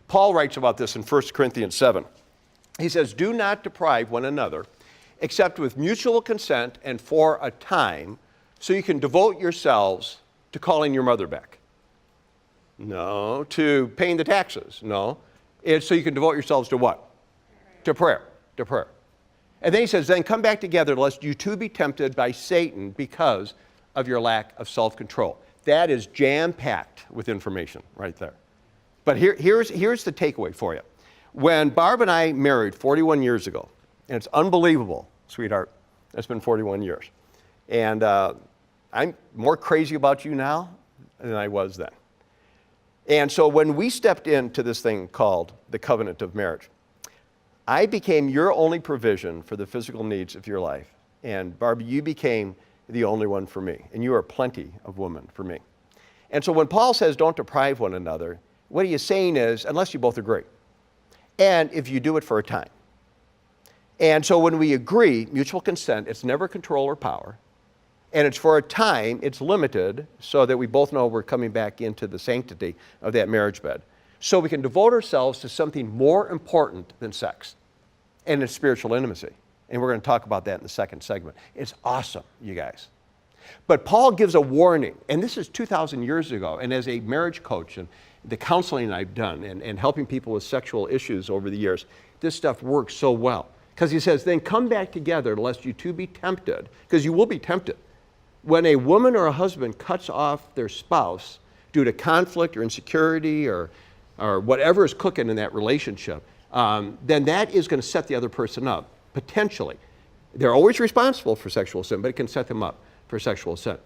Paul writes about this in 1 Corinthians 7. He says, do not deprive one another, except with mutual consent and for a time, so you can devote yourselves to calling your mother back. No. To paying the taxes. No. It's so you can devote yourselves to what? To prayer. To prayer. And then he says, then come back together lest you too be tempted by Satan because of your lack of self-control. That is jam-packed with information right there. But here's the takeaway for you. When Barb and I married 41 years ago, and it's unbelievable, sweetheart, it's been 41 years. And I'm more crazy about you now than I was then. And so when we stepped into this thing called the covenant of marriage, I became your only provision for the physical needs of your life. And Barbie, you became the only one for me. And you are plenty of woman for me. And so when Paul says don't deprive one another, what he is saying is, unless you both agree. And if you do it for a time. And so when we agree, mutual consent, it's never control or power. And it's for a time, it's limited, so that we both know we're coming back into the sanctity of that marriage bed. So we can devote ourselves to something more important than sex, and it's spiritual intimacy. And we're going to talk about that in the second segment. It's awesome, you guys. But Paul gives a warning, and this is 2,000 years ago, and as a marriage coach and the counseling I've done and helping people with sexual issues over the years, this stuff works so well. Because he says, then come back together lest you too be tempted, because you will be tempted. When a woman or a husband cuts off their spouse due to conflict or insecurity or whatever is cooking in that relationship, then that is going to set the other person up, potentially. They're always responsible for sexual sin, but it can set them up for sexual sin.